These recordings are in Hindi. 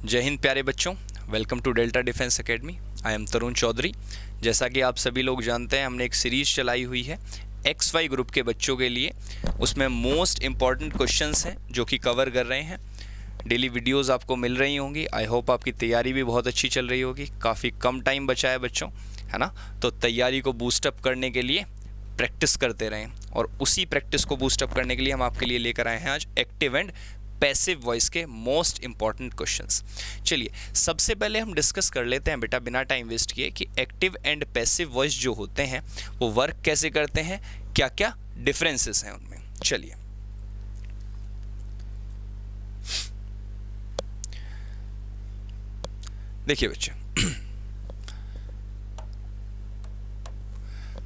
जय हिंद प्यारे बच्चों, welcome to Delta Defence Academy. I am Tarun Chaudhary. जैसा कि आप सभी लोग जानते हैं, हमने एक सीरीज़ चलाई हुई है XY ग्रुप के बच्चों के लिए। उसमें मोस्ट इम्पॉर्टेंट क्वेश्चंस हैं जो कि कवर कर रहे हैं। डेली वीडियोस आपको मिल रही होंगी। आई होप आपकी तैयारी भी बहुत अच्छी चल रही होगी। काफ़ी कम टाइम बचा है बच्चों, है ना। तो तैयारी को बूस्टअप करने के लिए प्रैक्टिस करते रहें, और उसी प्रैक्टिस को बूस्टअप करने के लिए हम आपके लिए लेकर आए हैं आज एक्टिव एंड पैसिव वॉइस के मोस्ट इंपॉर्टेंट क्वेश्चंस। चलिए सबसे पहले हम डिस्कस कर लेते हैं बेटा, बिना टाइम वेस्ट किए, कि एक्टिव एंड पैसिव वॉइस जो होते हैं वो वर्क कैसे करते हैं, क्या क्या डिफरेंसेस हैं उनमें। चलिए देखिए बच्चे,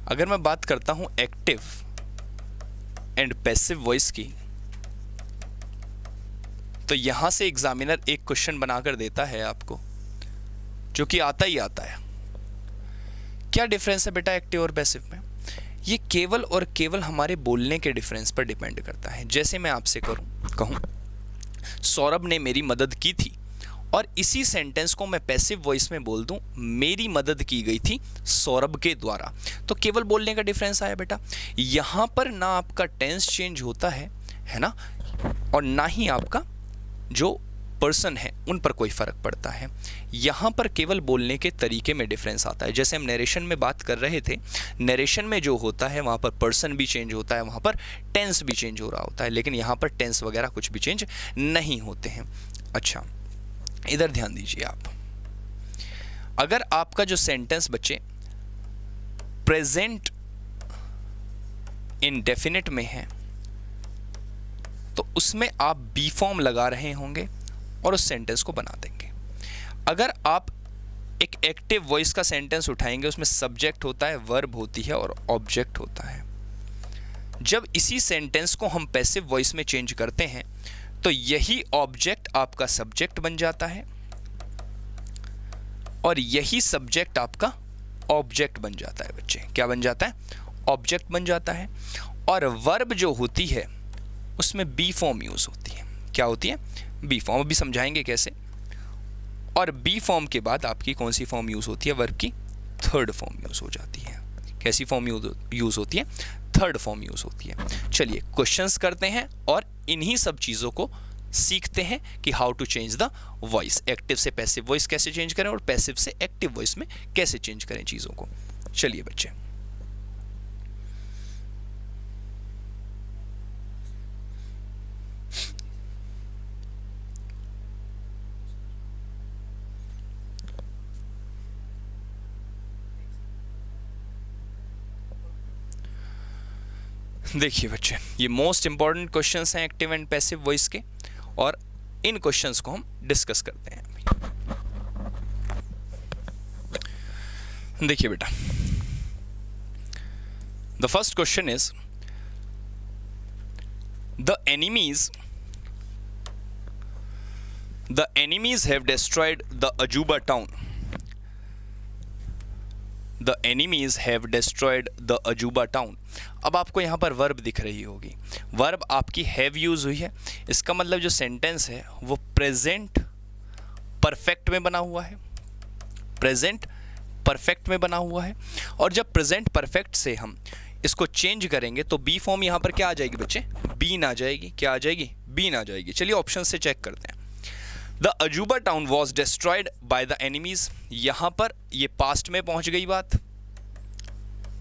अगर मैं बात करता हूं एक्टिव एंड पैसिव वॉइस की, तो यहां से एग्जामिनर एक क्वेश्चन बनाकर देता है आपको, जो कि आता ही आता है। क्या डिफरेंस है बेटा एक्टिव और पैसिव में? ये केवल और केवल हमारे बोलने के डिफरेंस पर डिपेंड करता है। जैसे मैं आपसे कहूं सौरभ ने मेरी मदद की थी, और इसी सेंटेंस को मैं पैसिव वॉइस में बोल दूं, मेरी मदद की गई थी सौरभ के द्वारा, तो केवल बोलने का डिफरेंस आया बेटा। यहां पर ना आपका टेंस चेंज होता है ना, और ना ही आपका जो पर्सन है उन पर कोई फर्क पड़ता है। यहां पर केवल बोलने के तरीके में डिफरेंस आता है। जैसे हम नरेशन में बात कर रहे थे, नरेशन में जो होता है वहां पर पर्सन भी चेंज होता है, वहां पर टेंस भी चेंज हो रहा होता है, लेकिन यहां पर टेंस वगैरह कुछ भी चेंज नहीं होते हैं। अच्छा, इधर ध्यान दीजिए आप। अगर आपका जो सेंटेंस बच्चे प्रेजेंट इंडेफिनिट में है, तो उसमें आप बी फॉर्म लगा रहे होंगे और उस सेंटेंस को बना देंगे। अगर आप एक एक्टिव वॉइस का सेंटेंस उठाएंगे, उसमें सब्जेक्ट होता है, वर्ब होती है और ऑब्जेक्ट होता है। जब इसी सेंटेंस को हम पैसिव वॉइस में चेंज करते हैं, तो यही ऑब्जेक्ट आपका सब्जेक्ट बन जाता है और यही सब्जेक्ट आपका ऑब्जेक्ट बन जाता है बच्चे। क्या बन जाता है? ऑब्जेक्ट बन जाता है। और वर्ब जो होती है उसमें बी फॉर्म यूज होती है। क्या होती है? Be form. अभी समझाएंगे कैसे। और बी फॉर्म के बाद आपकी कौन सी फॉर्म यूज होती है? वर्ब की थर्ड फॉर्म यूज हो जाती है। कैसी फॉर्म यूज होती है? थर्ड फॉर्म यूज होती है। चलिए क्वेश्चंस करते हैं और इन्हीं सब चीजों को सीखते हैं कि how to change the voice. Active से पैसिव वॉइस कैसे चेंज करें और पैसिव से एक्टिव वॉइस में कैसे चेंज करें चीजों को। चलिए बच्चे, देखिए बच्चे, ये मोस्ट इंपॉर्टेंट क्वेश्चंस हैं एक्टिव एंड पैसिव वॉइस के, और इन क्वेश्चंस को हम डिस्कस करते हैं। देखिए बेटा, the first question is the enemies have destroyed the Ajuba town. The enemies have destroyed the Ajuba town. अब आपको यहां पर वर्ब दिख रही होगी। वर्ब आपकी हैव यूज हुई है। इसका मतलब जो सेंटेंस है वो प्रेजेंट परफेक्ट में बना हुआ है। प्रेजेंट परफेक्ट में बना हुआ है। और जब प्रेजेंट परफेक्ट से हम इसको चेंज करेंगे तो बी फॉर्म यहां पर क्या आ जाएगी बच्चे? बीन आ जाएगी। क्या आ जाएगी? बीन आ जाएगी। चलिए ऑप्शन से चेक करते हैं। द अजूबा town was destroyed by the enemies. यहां पर ये पास्ट में पहुंच गई बात।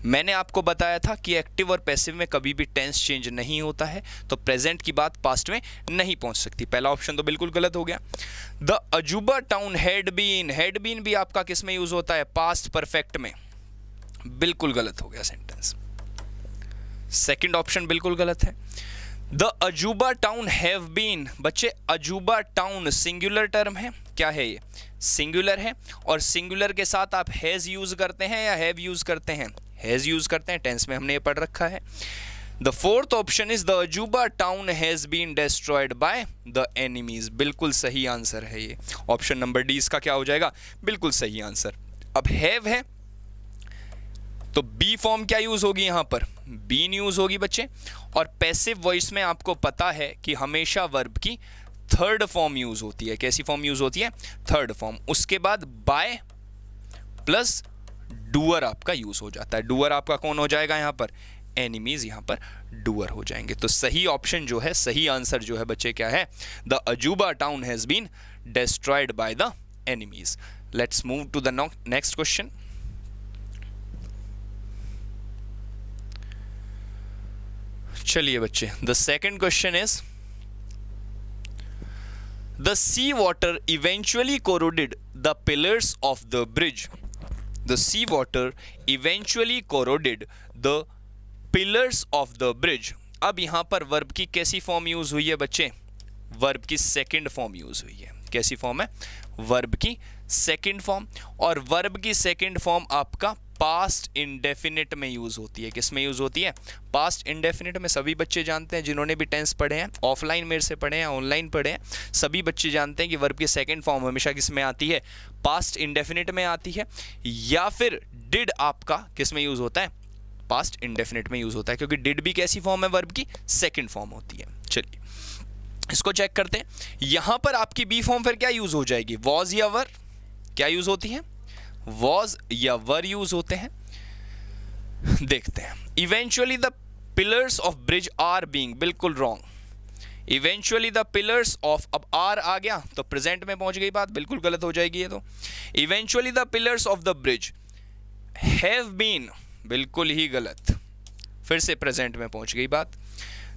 मैंने आपको बताया था कि एक्टिव और पैसिव में कभी भी टेंस चेंज नहीं होता है, तो प्रेजेंट की बात पास्ट में नहीं पहुंच सकती। पहला ऑप्शन तो बिल्कुल गलत हो गया। द अजूबा town had been. Had been भी आपका किस में यूज होता है? पास्ट परफेक्ट में। बिल्कुल गलत हो गया सेंटेंस। सेकंड ऑप्शन बिल्कुल गलत है। द अजूबा टाउन हैव बीन। बच्चे, अजूबा टाउन सिंगुलर टर्म है। क्या है ये? सिंगुलर है। और सिंगुलर के साथ आप हैज यूज करते हैं या हैव यूज करते हैं? हैज यूज करते हैं। टेंस में हमने ये पढ़ रखा है। The fourth option is the अजूबा town has been destroyed by the enemies. बिल्कुल सही आंसर है ये। ऑप्शन नंबर डी इसका क्या हो जाएगा? बिल्कुल सही आंसर। अब हैव है तो बी फॉर्म क्या यूज होगी? यहां पर बीन यूज होगी बच्चे। और पैसिव वॉइस में आपको पता है कि हमेशा वर्ब की थर्ड फॉर्म यूज होती है। कैसी फॉर्म यूज होती है? Third form. उसके बाद बाय प्लस डूअर आपका यूज हो जाता है। डूअर आपका कौन हो जाएगा यहाँ पर? एनिमीज यहाँ पर डूअर हो जाएंगे। तो सही ऑप्शन जो है, सही आंसर जो है बच्चे क्या है? द अजूबा town has been destroyed by the enemies. Let's move to the next question. चलिए बच्चे, the second question is the sea water eventually corroded the pillars of the bridge. The sea water eventually corroded the pillars of the bridge। अब यहां पर वर्ब की कैसी फॉर्म यूज हुई है बच्चे? वर्ब की सेकंड फॉर्म यूज हुई है। कैसी फॉर्म है? वर्ब की सेकंड फॉर्म। और वर्ब की सेकंड फॉर्म आपका पास्ट इंडेफिनिट में यूज होती है। किस में यूज होती है? पास्ट इंडेफिनिट में। सभी बच्चे जानते हैं जिन्होंने भी टेंस पढ़े हैं, ऑफलाइन मेरे से पढ़े हैं, ऑनलाइन पढ़े हैं, सभी बच्चे जानते हैं कि वर्ब की सेकंड फॉर्म हमेशा किस में आती है? पास्ट इंडेफिनिट में आती है। या फिर डिड आपका किस में यूज होता है? पास्ट इंडेफिनिट में यूज होता है, क्योंकि डिड भी कैसी फॉर्म है? वर्ब की सेकंड फॉर्म होती है। चलिए इसको चेक करते हैं। यहां पर आपकी बी फॉर्म फिर क्या यूज हो जाएगी? वॉज या वर? क्या यूज होती है? वॉज या वर यूज होते हैं। देखते हैं। Eventually the pillars of bridge are being, बिल्कुल wrong. Eventually the pillars of, अब आर आ गया तो प्रेजेंट में पहुंच गई बात, बिल्कुल गलत हो जाएगी ये तो। Eventually the pillars of the bridge have been, बिल्कुल ही गलत, फिर से प्रेजेंट में पहुंच गई बात।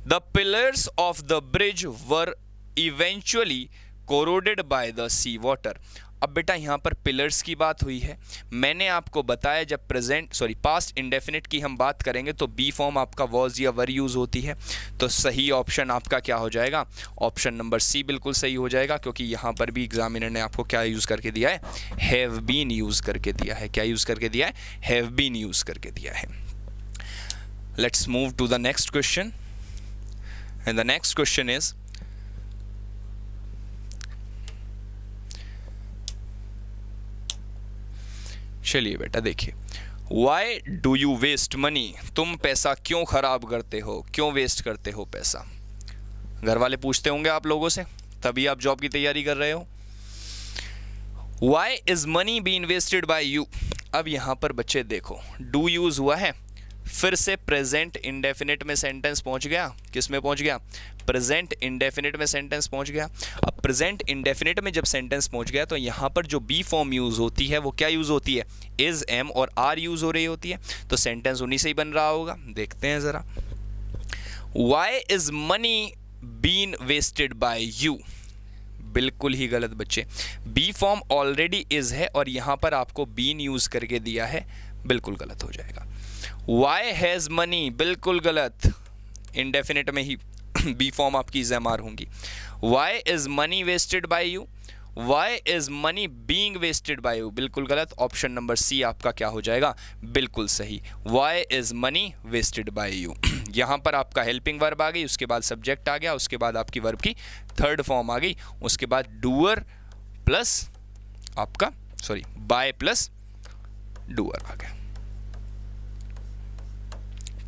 The pillars of the bridge were eventually corroded by the sea water. अब बेटा यहाँ पर पिलर्स की बात हुई है। मैंने आपको बताया जब पास्ट इंडेफिनिट की हम बात करेंगे तो बी फॉर्म आपका वॉज या वर यूज होती है। तो सही ऑप्शन आपका क्या हो जाएगा? ऑप्शन नंबर सी बिल्कुल सही हो जाएगा, क्योंकि यहाँ पर भी एग्जामिनर ने आपको क्या यूज करके दिया है? हैव बीन यूज करके दिया है। क्या यूज करके दिया है? हैव बीन यूज करके दिया है। Let's move to the next question, and the next question is चलिए बेटा देखिए, why do you waste money? तुम पैसा क्यों खराब करते हो, क्यों वेस्ट करते हो पैसा? घर वाले पूछते होंगे आप लोगों से, तभी आप जॉब की तैयारी कर रहे हो। Why is money been wasted by you? अब यहां पर बच्चे देखो, डू यूज हुआ है, फिर से प्रेजेंट इंडेफिनिट में सेंटेंस पहुंच गया। किस में पहुंच गया? प्रेजेंट इंडेफिनिट में सेंटेंस पहुंच गया। अब प्रेजेंट इंडेफिनिट में जब सेंटेंस पहुंच गया तो यहां पर जो बी फॉर्म यूज होती है वो क्या यूज होती है? इज, एम और आर यूज हो रही होती है। तो सेंटेंस उन्हीं से ही बन रहा होगा। देखते हैं जरा। Why is money been wasted by you? बिल्कुल ही गलत बच्चे। बी फॉर्म ऑलरेडी इज है और यहां पर आपको बीन यूज करके दिया है, बिल्कुल गलत हो जाएगा। Why has money? बिल्कुल गलत, इंडेफिनिट में ही बी फॉर्म आपकी इज, एम, आर होंगी। Why is money wasted by you? Why is money being wasted by you? बिल्कुल गलत। ऑप्शन नंबर सी आपका क्या हो जाएगा? बिल्कुल सही। Why is money wasted by you. यहां पर आपका हेल्पिंग वर्ब आ गई, उसके बाद सब्जेक्ट आ गया, उसके बाद आपकी वर्ब की थर्ड फॉर्म आ गई, उसके बाद डूअर प्लस आपका बाय प्लस डूअर आ गया।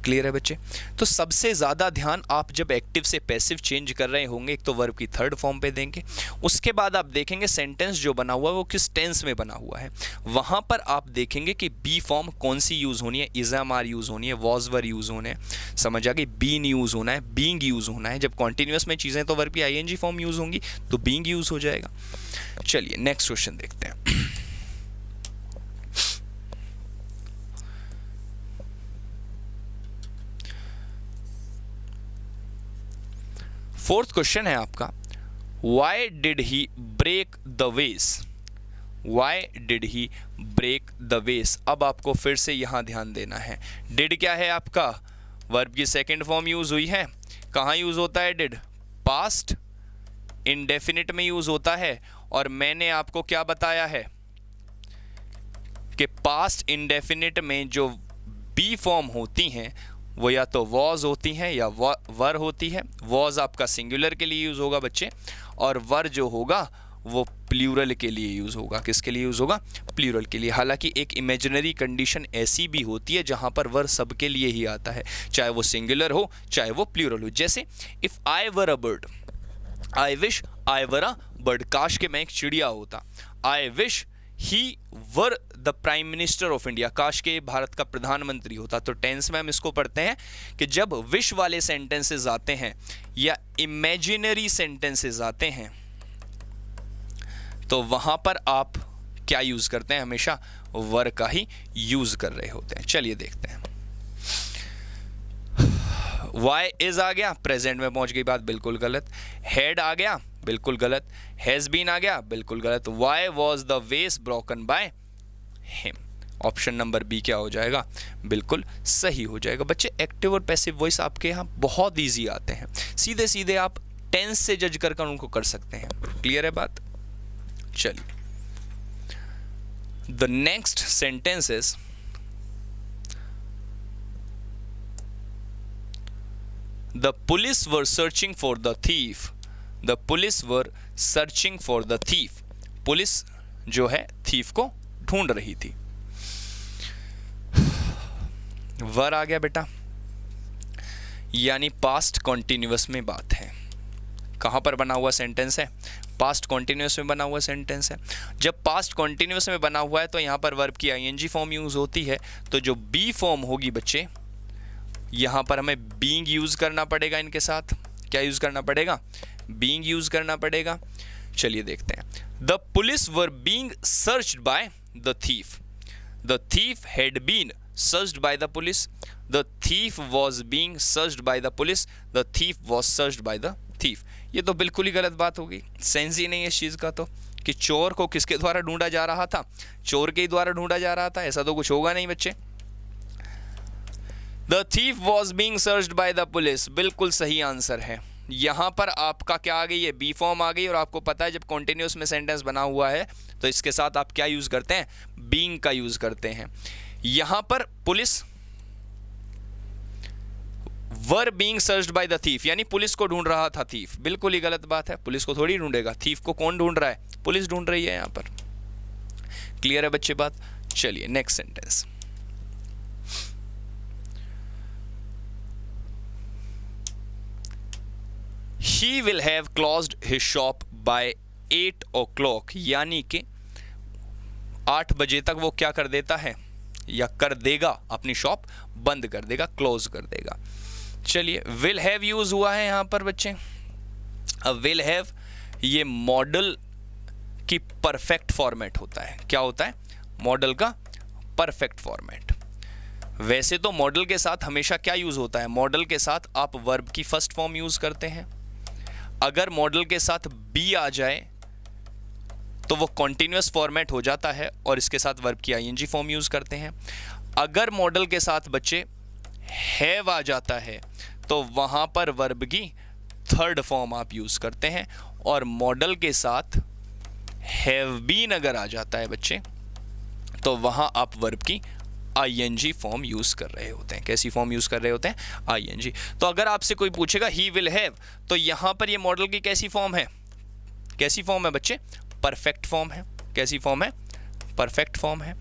क्लियर है बच्चे? तो सबसे ज्यादा ध्यान आप जब एक्टिव से पैसिव चेंज कर रहे होंगे, एक तो वर्ब की थर्ड फॉर्म पे देंगे, उसके बाद आप देखेंगे सेंटेंस जो बना हुआ है वो किस टेंस में बना हुआ है। वहां पर आप देखेंगे कि बी फॉर्म कौन सी यूज होनी है, इज, एम, आर यूज होनी है, वॉज, वर यूज होने हैं। समझ आ गई? बीन यूज होना है, बीइंग यूज होना है। जब कॉन्टिन्यूअस में चीजें तो वर्ब की आईएनजी फॉर्म यूज होंगी तो बीइंग यूज हो जाएगा। चलिए नेक्स्ट क्वेश्चन देखते हैं। फोर्थ क्वेश्चन है आपका, why did he break the vase? Why did he break the vase? अब आपको फिर से यहां ध्यान देना है। डिड क्या है आपका? वर्ब की सेकंड फॉर्म यूज हुई है। कहां यूज होता है डिड? पास्ट इंडेफिनिट में यूज होता है। और मैंने आपको क्या बताया है कि पास्ट इंडेफिनिट में जो बी फॉर्म होती हैं वो या तो वॉज होती हैं या वर होती है। वॉज आपका सिंगुलर के लिए यूज होगा बच्चे, और वर जो होगा वो प्लूरल के लिए यूज होगा। किसके लिए यूज होगा? प्लूरल के लिए। हालांकि एक इमेजिनरी कंडीशन ऐसी भी होती है जहां पर वर सबके लिए ही आता है, चाहे वो सिंगुलर हो चाहे वो प्लूरल हो। जैसे if I were a bird, I wish I were a bird, काश के मैं एक चिड़िया होता। I wish he were the prime minister of India, काश के भारत का प्रधानमंत्री होता। तो टेंस में हम इसको पढ़ते हैं कि जब विश वाले सेंटेंसेस आते हैं या इमेजिनरी सेंटेंसेस आते हैं तो वहां पर आप क्या यूज करते हैं, हमेशा वर का ही यूज कर रहे होते हैं। चलिए देखते हैं। वाई इज आ गया, प्रेजेंट में पहुंच गई बात, बिल्कुल गलत। हैड आ गया, बिल्कुल गलत। हैज बीन आ गया, बिल्कुल गलत। Why was the vase broken by him, option number B क्या हो जाएगा, बिल्कुल सही हो जाएगा। बच्चे एक्टिव और पैसिव वॉइस आपके यहाँ बहुत ईजी आते हैं, सीधे सीधे आप टेंस से जज कर उनको कर सकते हैं। क्लियर है बात। चलिए the next sentence is the police were searching for the thief. The police were searching for the thief, police जो है थीफ को ढूंढ रही थी। वर आ गया बेटा, यानी पास्ट कॉन्टिन्यूअस में बात है। कहां पर बना हुआ सेंटेंस है, पास्ट कॉन्टिन्यूअस में बना हुआ सेंटेंस है। जब पास्ट कॉन्टिन्यूअस में बना हुआ है तो यहां पर वर्ब की आईएनजी फॉर्म यूज होती है, तो जो बी फॉर्म होगी बच्चे, यहां पर हमें बीइंग यूज करना पड़ेगा। इनके साथ क्या यूज करना पड़ेगा, बीइंग यूज करना पड़ेगा। चलिए देखते हैं। The police were being searched by the thief. The thief had been searched by the police. The thief was being searched by the police. The thief was searched by the thief. ये तो बिल्कुल ही गलत बात होगी, सेंस ही नहीं है इस चीज का तो, कि चोर को किसके द्वारा ढूंढा जा रहा था, चोर के ही द्वारा ढूंढा जा रहा था, ऐसा तो कुछ होगा नहीं बच्चे। The thief was being searched by the police, बिल्कुल सही आंसर है। यहां पर आपका क्या आ गई है, बी फॉर्म आ गई। और आपको पता है जब कॉन्टिन्यूअस में सेंटेंस बना हुआ है तो इसके साथ आप क्या यूज करते हैं, बीइंग का यूज करते हैं। यहां पर police were being searched by the thief, यानी पुलिस को ढूंढ रहा था थीफ, बिल्कुल ही गलत बात है। पुलिस को थोड़ी ढूंढेगा, थीफ को कौन ढूंढ रहा है, पुलिस ढूंढ रही है यहां पर। क्लियर है बच्चे बात। चलिए next sentence. He will have closed his shop by 8 o'clock, यानी कि 8 बजे तक वो क्या कर देता है या कर देगा, अपनी शॉप बंद कर देगा, क्लोज कर देगा। चलिए विल हैव यूज हुआ है यहां पर बच्चे। अब विल हैव ये मॉडल की परफेक्ट फॉर्मेट होता है। क्या होता है, मॉडल का परफेक्ट फॉर्मेट। वैसे तो मॉडल के साथ हमेशा क्या यूज होता है, मॉडल के साथ आप वर्ब की फर्स्ट फॉर्म यूज करते हैं। अगर मॉडल के साथ बी आ जाए तो वो कॉन्टिन्यूअस फॉर्मेट हो जाता है और इसके साथ वर्ब की आईएनजी फॉर्म यूज करते हैं। अगर मॉडल के साथ बच्चे हैव आ जाता है तो वहां पर वर्ब की थर्ड फॉर्म आप यूज करते हैं। और मॉडल के साथ हैव बीन अगर आ जाता है बच्चे तो वहां आप वर्ब की आईएनजी फॉर्म यूज कर रहे होते हैं। कैसी फॉर्म यूज कर रहे होते हैं, आईएनजी। तो अगर आपसे कोई पूछेगा ही विल हैव, तो यहां पर ये मॉडल की कैसी फॉर्म है, कैसी फॉर्म है बच्चे, परफेक्ट फॉर्म है। कैसी फॉर्म है, परफेक्ट फॉर्म है।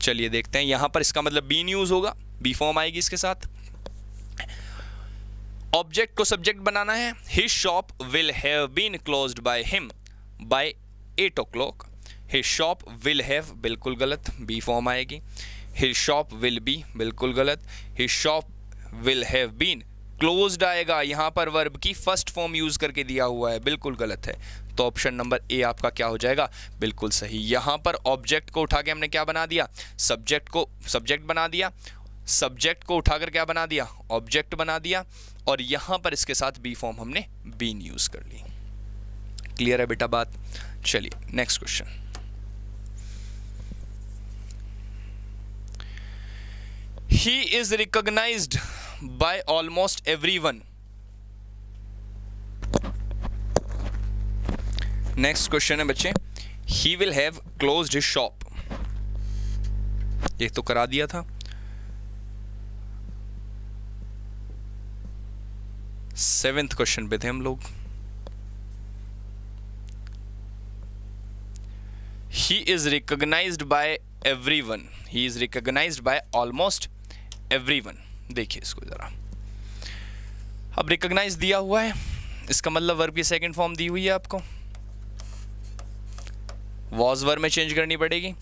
चलिए देखते हैं, यहां पर इसका मतलब बीन यूज होगा, बी फॉर्म आएगी इसके साथ। ऑब्जेक्ट को सब्जेक्ट बनाना है। His shop will have been closed by him by 8 o'clock। His shop will have, बिल्कुल गलत, बी फॉर्म आएगी। His shop will be, बिल्कुल गलत। His shop will have been closed आएगा, यहां पर वर्ब की फर्स्ट फॉर्म यूज करके दिया हुआ है, बिल्कुल गलत है। तो ऑप्शन नंबर ए आपका क्या हो जाएगा, बिल्कुल सही। यहां पर ऑब्जेक्ट को उठा के हमने क्या बना दिया, सब्जेक्ट को सब्जेक्ट बना दिया, सब्जेक्ट को उठाकर क्या बना दिया, ऑब्जेक्ट बना दिया। और यहां पर इसके साथ बी फॉर्म हमने बीन यूज कर ली। क्लियर है बेटा बात। चलिए next question. He is recognized by almost everyone. Next question है बच्चे, he will have closed his shop। ये तो करा दिया था। 7th क्वेश्चन पे थे हम लोग। He is recognized by everyone. He is recognized by almost everyone। देखिए इसको जरा, अब रिकॉग्नाइज दिया हुआ है, इसका मतलब वर्ब की सेकंड फॉर्म दी हुई है आपको। वॉज वर्ब में चेंज करनी पड़ेगी।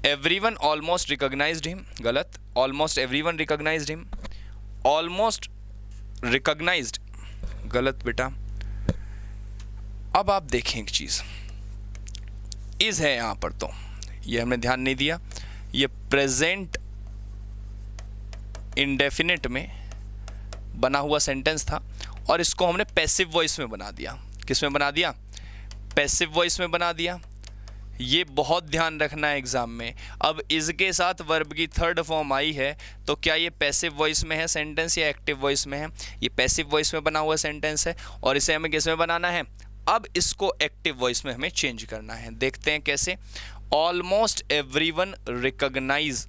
एवरीवन ऑलमोस्ट रिकॉग्नाइज्ड हिम, गलत। Almost everyone recognised him, almost recognised, गलत बेटा। अब आप देखें एक चीज, इज है यहां पर, तो ये हमने ध्यान नहीं दिया। ये प्रेजेंट इंडेफिनिट में बना हुआ सेंटेंस था और इसको हमने पैसिव वॉइस में बना दिया। किस में बना दिया? पैसिव वॉइस में बना दिया। ये बहुत ध्यान रखना है एग्जाम में। अब इसके साथ वर्ब की थर्ड फॉर्म आई है, तो क्या ये पैसिव वॉइस में है सेंटेंस या एक्टिव वॉइस में है? ये पैसिव वॉइस में बना हुआ सेंटेंस है और इसे हमें किस में बनाना है? अब इसको एक्टिव वॉइस में हमें चेंज करना है। देखते हैं कैसे। Almost everyone recognise,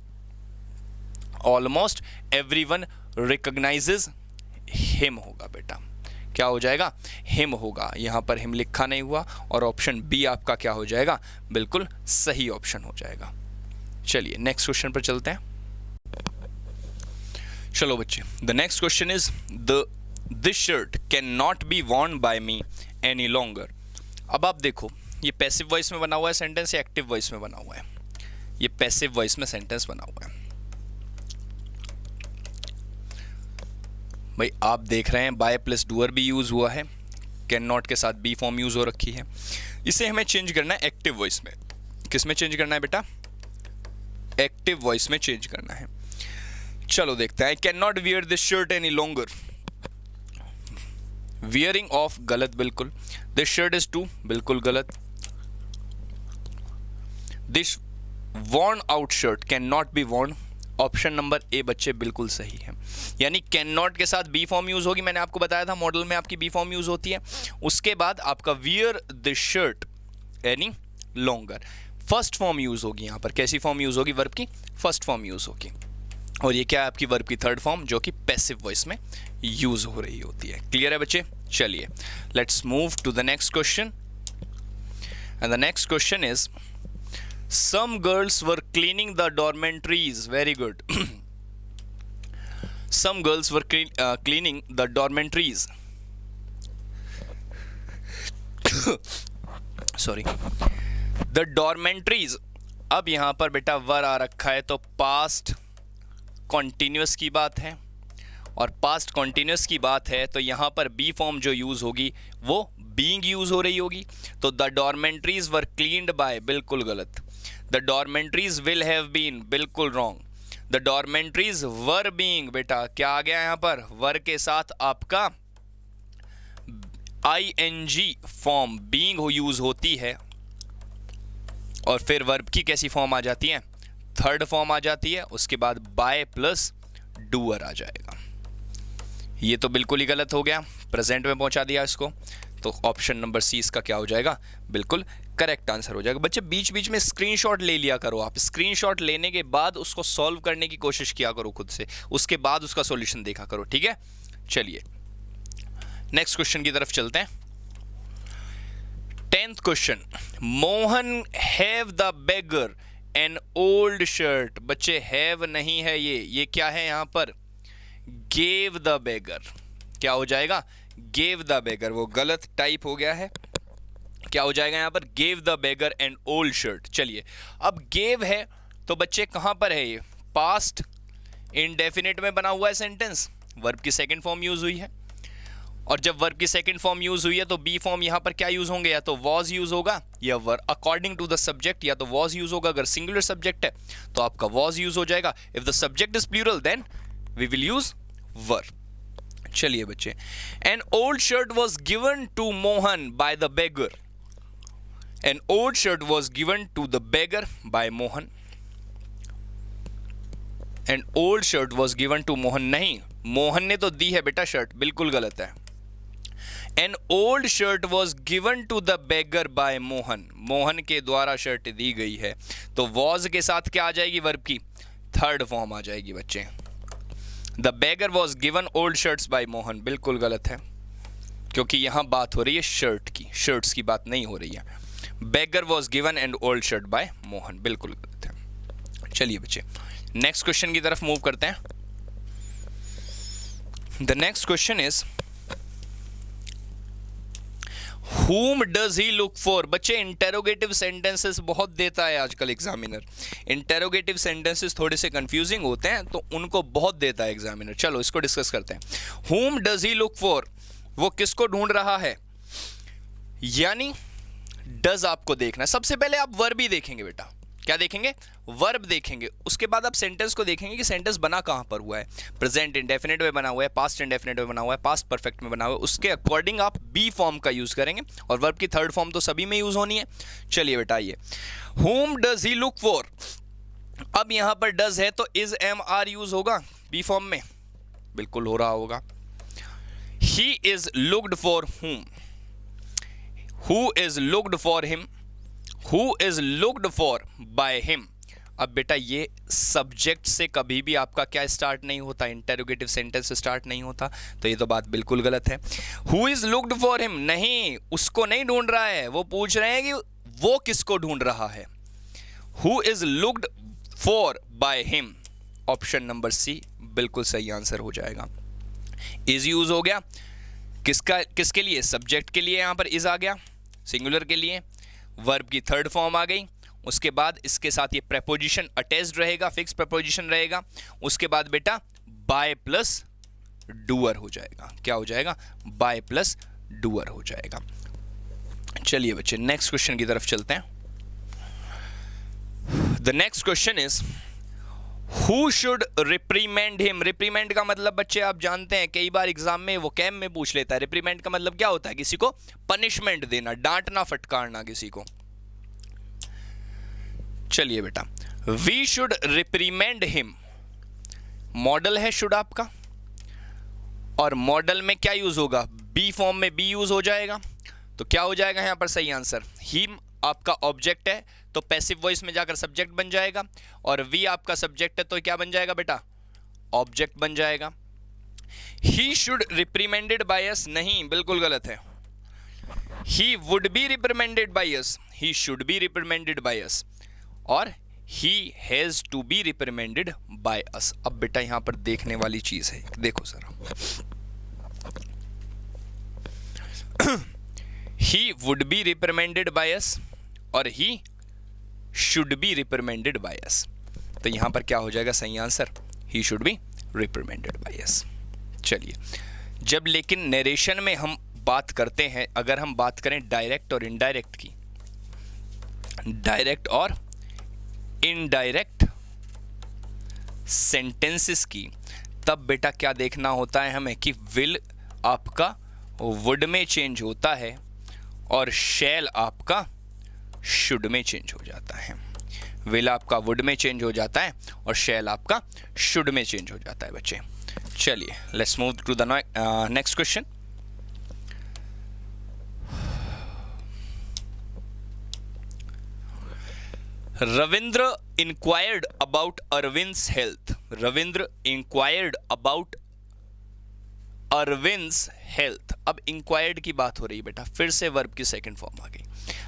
almost everyone recognises him होगा बेटा। क्या हो जाएगा? हिम होगा। यहां पर हिम लिखा नहीं हुआ और ऑप्शन बी आपका क्या हो जाएगा? बिल्कुल सही ऑप्शन हो जाएगा। चलिए नेक्स्ट क्वेश्चन पर चलते हैं। चलो बच्चे, the next question is this shirt can not be Warne bye me any longer. अब आप देखो, ये पैसिव वॉइस में बना हुआ है सेंटेंस या एक्टिव वॉइस में बना हुआ है? ये पैसिव वॉइस में सेंटेंस बना हुआ है। भाई आप देख रहे हैं बाय प्लस डूअर भी यूज हुआ है, कैन नॉट के साथ बी फॉर्म यूज हो रखी है। इसे हमें चेंज करना है एक्टिव वॉइस में। किस में चेंज करना है बेटा? एक्टिव वॉइस में चेंज करना है। चलो देखते हैं। I can not wear this shirt any longer. Wearing of, गलत बिल्कुल। दिस शर्ट इज टू, बिल्कुल गलत। This worn out shirt can not be Warne, option number A बच्चे बिल्कुल सही है। यानी कैन नॉट के साथ बी फॉर्म यूज होगी, मैंने आपको बताया था मॉडल में आपकी बी फॉर्म यूज होती है। उसके बाद आपका wear this shirt any longer, first form use होगी। यहां पर कैसी फॉर्म यूज होगी? वर्ब की फर्स्ट फॉर्म यूज होगी। और ये क्या है? आपकी वर्ब की थर्ड फॉर्म, जो कि पैसिव वॉइस में यूज हो रही होती है। क्लियर है बच्चे? चलिए let's move to the next question. And the next question is some girls were cleaning the dormitories. Very good. Some girls were cleaning the dormitories. Sorry. The dormitories. अब यहां पर बेटा वर आ रखा है, तो पास्ट कॉन्टिन्यूस की बात है, और पास्ट कॉन्टिन्यूस की बात है तो यहां पर बी फॉर्म जो यूज होगी वो बीइंग यूज हो रही होगी। तो द डॉर्मेंट्रीज वर क्लीन्ड बाय, बिल्कुल गलत। द डॉर्मेंट्रीज विल हैव बीन, बिल्कुल रॉन्ग। द डॉर्मेंट्रीज वर बीइंग, बेटा क्या आ गया यहां पर? वर के साथ आपका आईएनजी फॉर्म बीइंग यूज होती है, और फिर वर्ब की कैसी फॉर्म आ जाती है? थर्ड फॉर्म आ जाती है। उसके बाद बाय प्लस डूअर आ जाएगा। ये तो बिल्कुल ही गलत हो गया, प्रेजेंट में पहुंचा दिया इसको। तो ऑप्शन नंबर सी इसका क्या हो जाएगा? बिल्कुल करेक्ट आंसर हो जाएगा। बच्चे बीच बीच में स्क्रीनशॉट ले लिया करो। आप स्क्रीनशॉट लेने के बाद उसको सॉल्व करने की कोशिश किया करो खुद से, उसके बाद उसका सॉल्यूशन देखा करो, ठीक है? चलिए नेक्स्ट क्वेश्चन की तरफ चलते हैं। 10th question, Mohan have the beggar an old shirt. बच्चे हैव नहीं है, ये क्या है यहां पर? Gave the beggar. क्या हो जाएगा? Gave the beggar. वो गलत टाइप हो गया है। क्या हो जाएगा यहां पर? Gave the beggar an old shirt. चलिए अब गेव है तो बच्चे कहां पर है? ये पास्ट इंडेफिनिट में बना हुआ है सेंटेंस, वर्ब की सेकंड फॉर्म यूज हुई है। और जब वर्ब की सेकंड फॉर्म यूज हुई है तो बी फॉर्म यहां पर क्या यूज होंगे? या तो वॉज यूज होगा या वर, अकॉर्डिंग टू द सब्जेक्ट। या तो वॉज यूज होगा, अगर सिंगुलर सब्जेक्ट है तो आपका वॉज यूज हो जाएगा। If the subject is plural then we will use were. चलिए बच्चे, an old shirt was given to Mohan by the beggar. An old shirt was given to the beggar by Mohan. An old shirt was given to Mohan, नहीं, मोहन ने तो दी है बेटा शर्ट, बिल्कुल गलत है। An old shirt was given to the beggar by Mohan, Mohan के द्वारा शर्ट दी गई है। तो वॉज के साथ क्या आ जाएगी? वर्ब की थर्ड फॉर्म आ जाएगी बच्चे। The beggar was given old shirts by Mohan, बिल्कुल गलत है, क्योंकि यहां बात हो रही है शर्ट की, शर्ट्स की बात नहीं हो रही है। Beggar was given an old shirt by Mohan, बिल्कुल गलत है। चलिए बच्चे नेक्स्ट क्वेश्चन की तरफ मूव करते हैं। The next question is Whom does he look for? बच्चे इंटेरोगेटिव सेंटेंसेस बहुत देता है आजकल एग्जामिनर। इंटेरोगेटिव सेंटेंसेस थोड़े से कंफ्यूजिंग होते हैं तो उनको बहुत देता है एग्जामिनर। चलो इसको डिस्कस करते हैं। Whom does he look for? वो किसको ढूंढ रहा है, यानी डज आपको देखना है। सबसे पहले आप वर्ब ही देखेंगे बेटा। क्या देखेंगे? वर्ब देखेंगे। उसके बाद आप सेंटेंस को देखेंगे कि सेंटेंस बना कहां पर हुआ है। प्रेजेंट इंडेफिनिट में बना हुआ है, पास्ट इंडेफिनिट में बना हुआ है, पास्ट परफेक्ट में बना हुआ है। उसके अकॉर्डिंग आप बी फॉर्म का यूज करेंगे और वर्ब की थर्ड फॉर्म तो सभी में यूज होनी है। चलिए बेटा ये whom does he look for, अब यहां पर डज है तो इज एम आर यूज होगा बी फॉर्म में, बिल्कुल हो रहा होगा। he is looked for whom, who is looked for him, who is looked for by him। अब बेटा ये सब्जेक्ट से कभी भी आपका क्या स्टार्ट नहीं होता, इंटेरोगेटिव सेंटेंस स्टार्ट नहीं होता, तो ये तो बात बिल्कुल गलत है। Who is looked for him, नहीं, उसको नहीं ढूंढ रहा है, वो पूछ रहे हैं कि वो किसको ढूंढ रहा है। Who is looked for by him, option number C बिल्कुल सही आंसर हो जाएगा। इज यूज हो गया किसका, किसके लिए? सब्जेक्ट के लिए, यहां पर इज आ गया सिंगुलर के लिए। वर्ब की थर्ड फॉर्म आ गई। उसके बाद इसके साथ ये प्रेपोजिशन अटैच्ड रहेगा, फिक्स प्रेपोजिशन रहेगा। उसके बाद बेटा बाय प्लस डूअर हो जाएगा। क्या हो जाएगा? बाय प्लस डूअर हो जाएगा। चलिए बच्चे नेक्स्ट क्वेश्चन की तरफ चलते हैं। The next question is who should reprimand him. Reprimand का मतलब बच्चे आप जानते हैं, कई बार एग्जाम में वो कैम में पूछ लेता है। रिप्रीमेंड का मतलब क्या होता है? किसी को पनिशमेंट देना, डांटना, फटकारना किसी को। चलिए बेटा we should reprimand him, model है शुड आपका, और मॉडल में क्या यूज होगा? बी फॉर्म में बी यूज हो जाएगा। तो क्या हो जाएगा यहां पर सही आंसर? हिम आपका ऑब्जेक्ट है तो पैसिव वॉइस में जाकर सब्जेक्ट बन जाएगा, और वी आपका सब्जेक्ट है तो क्या बन जाएगा बेटा? ऑब्जेक्ट बन जाएगा। ही शुड रिप्रीमेंडेड बाय अस, नहीं, बिल्कुल गलत है। He would be reprimanded by us, he should be reprimanded by us, और he has to be reprimanded by us. अब बेटा यहां पर देखने वाली चीज है, देखो जरा। He would be reprimanded by us और he should be reprimanded by us, तो यहां पर क्या हो जाएगा सही answer? He should be reprimanded by us. चलिए जब लेकिन नरेशन में हम बात करते हैं, अगर हम बात करें डायरेक्ट और इनडायरेक्ट की, डायरेक्ट और इनडायरेक्ट सेंटेंसेस की, तब बेटा क्या देखना होता है हमें कि विल आपका वुड में चेंज होता है और शैल आपका शुड में चेंज हो जाता है। विल आपका वुड में चेंज हो जाता है और शैल आपका शुड में चेंज हो जाता है बच्चे। चलिए let's move to the next question. Ravindra inquired about Arvind's health. Ravindra inquired about Arvind's health. अब इंक्वायर्ड की बात हो रही है बेटा, फिर से वर्ब की सेकंड फॉर्म आ गई।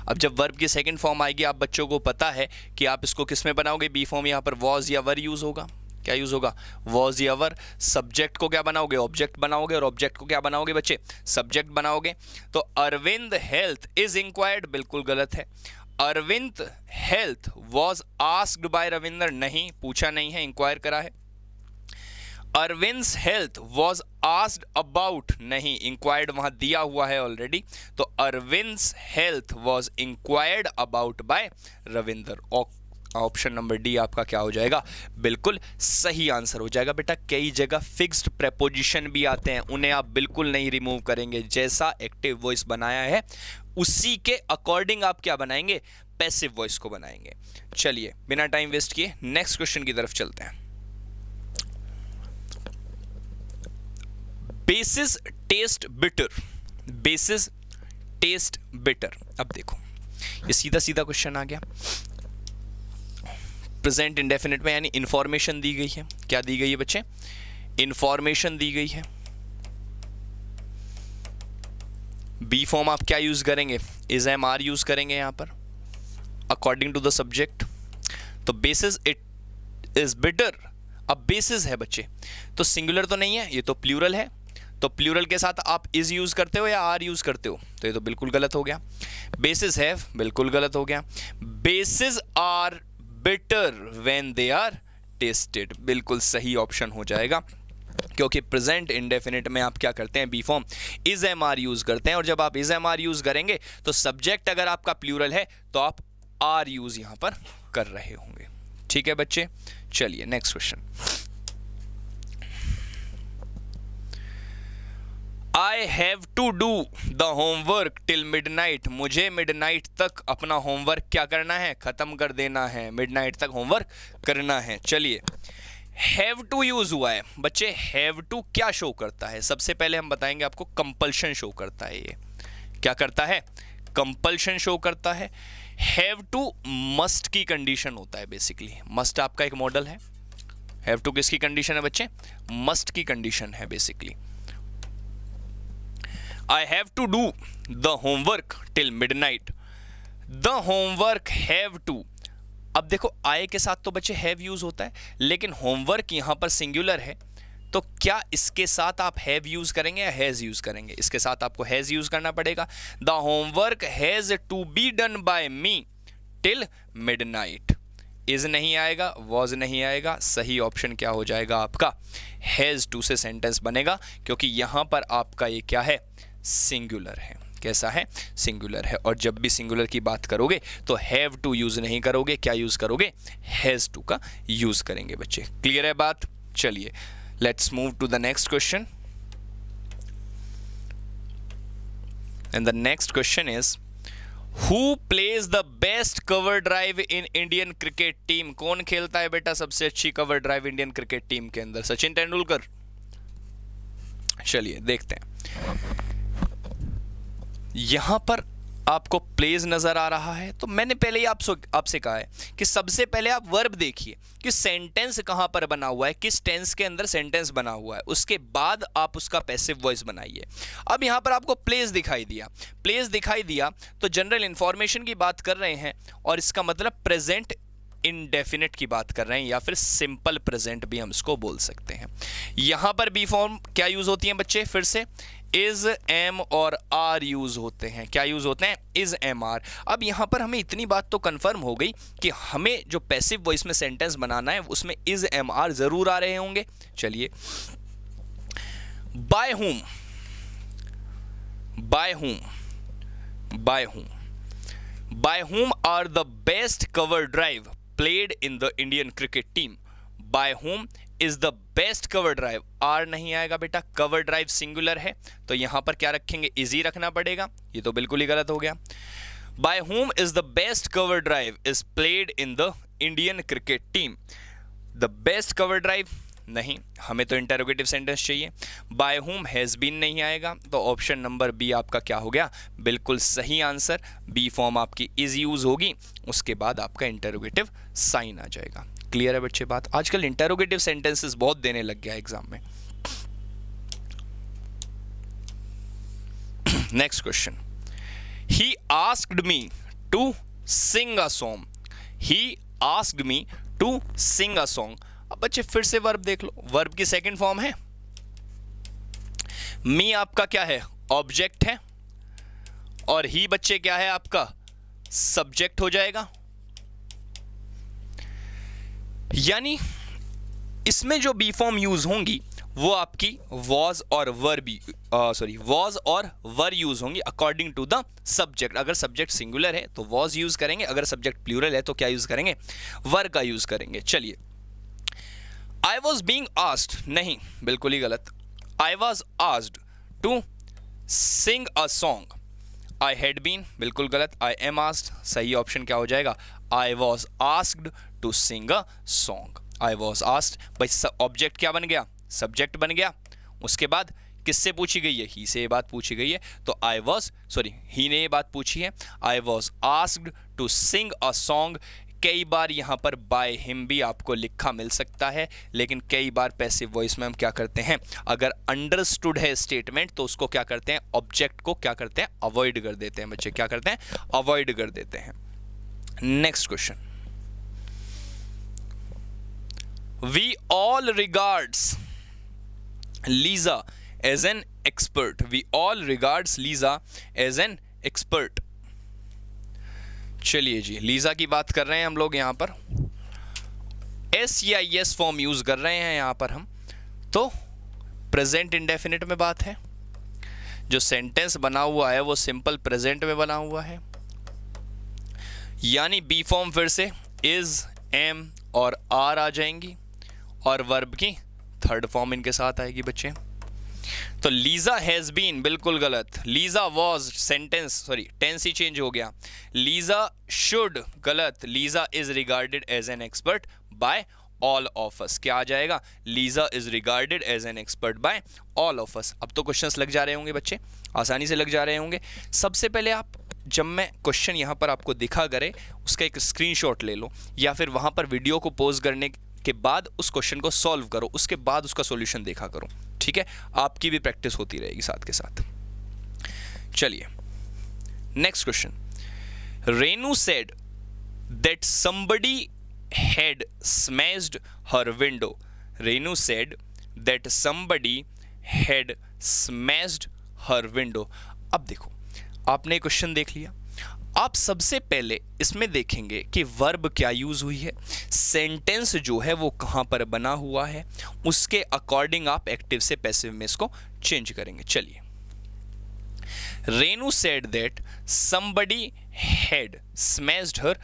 अब जब वर्ब की सेकंड फॉर्म आएगी, आप बच्चों को पता है कि आप इसको किस में बनाओगे? Be form. यहां पर वॉज या वर यूज होगा। क्या यूज होगा? वॉज या वर। सब्जेक्ट को क्या बनाओगे? ऑब्जेक्ट बनाओगे, और ऑब्जेक्ट को क्या बनाओगे बच्चे? सब्जेक्ट बनाओगे। तो अरविंद हेल्थ इज इंक्वायर्ड, बिल्कुल गलत है। Arvind health was asked by Ravinder, नहीं, पूछा नहीं है, इंक्वायर करा है। Arvind's health was asked about, नहीं, इंक्वायर्ड वहां दिया हुआ है ऑलरेडी। तो Arvind's health was inquired about by Ravinder. Option number D आपका क्या हो जाएगा? बिल्कुल सही आंसर हो जाएगा। बेटा कई जगह फिक्स्ड प्रेपोजिशन भी आते हैं, उन्हें आप बिल्कुल नहीं रिमूव करेंगे। जैसा एक्टिव वॉइस बनाया है उसी के अकॉर्डिंग आप क्या बनाएंगे? पैसिव वॉइस को बनाएंगे। चलिए बिना टाइम वेस्ट किए नेक्स्ट क्वेश्चन की तरफ चलते हैं। Basis test bitter. Basis test bitter. अब देखो ये सीधा सीधा क्वेश्चन आ गया। प्रेजेंट इंडेफिनिट में यानी इंफॉर्मेशन दी गई है। क्या दी गई है बच्चे? इंफॉर्मेशन दी गई है। बी फॉर्म आप क्या यूज करेंगे? इज एम आर यूज करेंगे यहां पर अकॉर्डिंग टू द सब्जेक्ट। तो बेसिस इट इज बिटर। अब बेसिस है बच्चे तो सिंगुलर तो नहीं है, ये तो प्लूरल है, तो प्लूरल के साथ आप इज यूज करते हो या आर यूज करते हो, तो ये तो बिल्कुल गलत हो गया। बेसिस हैव बिल्कुल गलत हो गया। Basis are bitter when they are tested, बिल्कुल सही ऑप्शन हो जाएगा, क्योंकि प्रेजेंट इंडेफिनिट में आप क्या करते हैं, be form is am are use करते हैं, और जब आप इज एम आर यूज करेंगे तो सब्जेक्ट अगर आपका प्लूरल है तो आप आर यूज यहां पर कर रहे होंगे। ठीक है बच्चे, चलिए next question. I have to do the homework till midnight, मुझे मिडनाइट तक अपना होमवर्क क्या करना है, खत्म कर देना है, मिडनाइट तक होमवर्क करना है। चलिए हैव टू यूज हुआ है बच्चे, हैव टू क्या शो करता है, सबसे पहले हम बताएंगे आपको कंपल्शन शो करता है। ये क्या करता है, कंपल्शन शो करता है। हैव टू मस्ट की कंडीशन होता है बेसिकली, मस्ट आपका एक मॉडल है। हैव टू किसकी कंडीशन है बच्चे, मस्ट की कंडीशन है basically. I have to do the homework till midnight. The homework have to, अब देखो I के साथ तो बच्चे have यूज होता है, लेकिन होमवर्क यहां पर सिंगुलर है, तो क्या इसके साथ आप have यूज करेंगे या has यूज करेंगे, इसके साथ आपको has यूज करना पड़ेगा। The homework has to be done by me till midnight. Is नहीं आएगा, वॉज नहीं आएगा, सही ऑप्शन क्या हो जाएगा आपका, हैज टू से सेंटेंस बनेगा, क्योंकि यहां पर आपका ये क्या है, सिंगुलर है। कैसा है, सिंगुलर है, और जब भी सिंगुलर की बात करोगे तो हैव टू यूज नहीं करोगे, क्या यूज करोगे, हैज टू का यूज करेंगे बच्चे। क्लियर है बात, चलिए let's move to the next question, and the next question is who plays the best cover drive in Indian cricket team, कौन खेलता है बेटा सबसे अच्छी cover drive Indian cricket team के अंदर, सचिन तेंदुलकर। चलिए देखते हैं, यहां पर आपको प्लेज नजर आ रहा है, तो मैंने पहले ही आपसे कहा है कि सबसे पहले आप वर्ब देखिए कि सेंटेंस कहां पर बना हुआ है, किस टेंस के अंदर सेंटेंस बना हुआ है, उसके बाद आप उसका पैसिव वॉइस बनाइए। अब यहां पर आपको प्लेज दिखाई दिया, प्लेज दिखाई दिया तो जनरल इंफॉर्मेशन की बात कर रहे हैं, और इसका मतलब प्रेजेंट इनडेफिनेट की बात कर रहे हैं, या फिर सिंपल प्रेजेंट भी हम इसको बोल सकते हैं। यहां पर बी फॉर्म क्या यूज होती है बच्चे, फिर से इज, एम और आर यूज होते हैं। क्या यूज होते हैं, इज, एम, आर। अब यहां पर हमें इतनी बात तो कंफर्म हो गई कि हमें जो पैसिव वॉइस में सेंटेंस बनाना है उसमें इज, एम, आर जरूर आ रहे होंगे। चलिए, bye whom, by whom, by whom, by whom are the best cover drive played in the Indian cricket team. By whom is the best cover drive? R नहीं आएगा बेटा, cover drive सिंगुलर है, तो यहां पर क्या रखेंगे, is ही रखना पड़ेगा, ये तो बिल्कुल ही गलत हो गया। By whom is the best cover drive is played in the Indian cricket team? The best cover drive नहीं, हमें तो इंटरोगेटिव सेंटेंस चाहिए। बाय हुम, हैज बीन नहीं आएगा, तो ऑप्शन नंबर बी आपका क्या हो गया, बिल्कुल सही आंसर। बी फॉर्म आपकी इज यूज होगी, उसके बाद आपका इंटरोगेटिव साइन आ जाएगा। क्लियर है बच्चे बात, आजकल इंटरोगेटिव सेंटेंसेस बहुत देने लग गया एग्जाम में। Next question, he asked me to sing a song, he asked me to sing a song. अब बच्चे फिर से वर्ब देख लो, वर्ब की सेकंड फॉर्म है, मी आपका क्या है, ऑब्जेक्ट है, और ही बच्चे क्या है आपका, सब्जेक्ट हो जाएगा। यानी इसमें जो बी फॉर्म यूज होंगी वो आपकी वॉज और वॉज और वर यूज होंगी अकॉर्डिंग टू द सब्जेक्ट। अगर सब्जेक्ट सिंगुलर है तो वॉज यूज करेंगे, अगर सब्जेक्ट प्लूरल है तो क्या यूज करेंगे, वर का यूज करेंगे। चलिए, I was being asked, नहीं, बिल्कुल ही गलत। I was asked to sing a song. I had been, बिल्कुल गलत। I am asked, सही ऑप्शन क्या हो जाएगा, I was asked to sing a song. I was asked, भाई ऑब्जेक्ट क्या बन गया, सब्जेक्ट बन गया। उसके बाद किससे पूछी गई है, ही से ये बात पूछी गई है, तो ही ने ये बात पूछी है। I was asked to sing a song. कई बार यहाँ पर बाय हिम भी आपको लिखा मिल सकता है, लेकिन कई बार पैसिव वॉइस में हम क्या करते हैं, अगर अंडरस्टूड है स्टेटमेंट तो उसको क्या करते हैं, ऑब्जेक्ट को क्या करते हैं, अवॉइड कर देते हैं बच्चे, क्या करते हैं, अवॉइड कर देते हैं। Next question, we all regards Liza as an expert. We all regards Lisa as an expert. चलिए जी, लीजा की बात कर रहे हैं हम लोग यहाँ पर, एस या यस फॉर्म यूज कर रहे हैं यहाँ पर हम, तो प्रेजेंट इंडेफिनिट में बात है, जो सेंटेंस बना हुआ है वो सिंपल प्रेजेंट में बना हुआ है, यानी बी फॉर्म फिर से इज, एम और आर आ जाएंगी और वर्ब की थर्ड फॉर्म इनके साथ आएगी बच्चे। तो लीजा हैज बीन बिल्कुल गलत, Lisa was sentence sorry tense ही चेंज हो गया, लीजा शुड गलत, Lisa is regarded as an expert by all of us. क्या आ जाएगा? Lisa is regarded as an expert by all of us. अब तो क्वेश्चंस लग जा रहे होंगे बच्चे, आसानी से लग जा रहे होंगे। सबसे पहले आप, जब मैं क्वेश्चन यहाँ पर आपको दिखा करे, उसका एक स्क्रीनशॉट ले लो, या फिर वहाँ पर वीडियो को पॉज करने के बाद उस क्वेश्चन को सॉल्व करो, उसके बाद उसका सॉल्यूशन देखा करो, ठीक है? आपकी भी प्रैक्टिस होती रहेगी साथ के साथ। चलिए next question. Renu said that somebody had smashed her window. Renu said that somebody had smashed her window. अब देखो, आपने क्वेश्चन देख लिया, आप सबसे पहले इसमें देखेंगे कि वर्ब क्या यूज हुई है, सेंटेंस जो है वो कहां पर बना हुआ है, उसके अकॉर्डिंग आप एक्टिव से पैसिव में इसको चेंज करेंगे। चलिए, Renu said that somebody had smashed her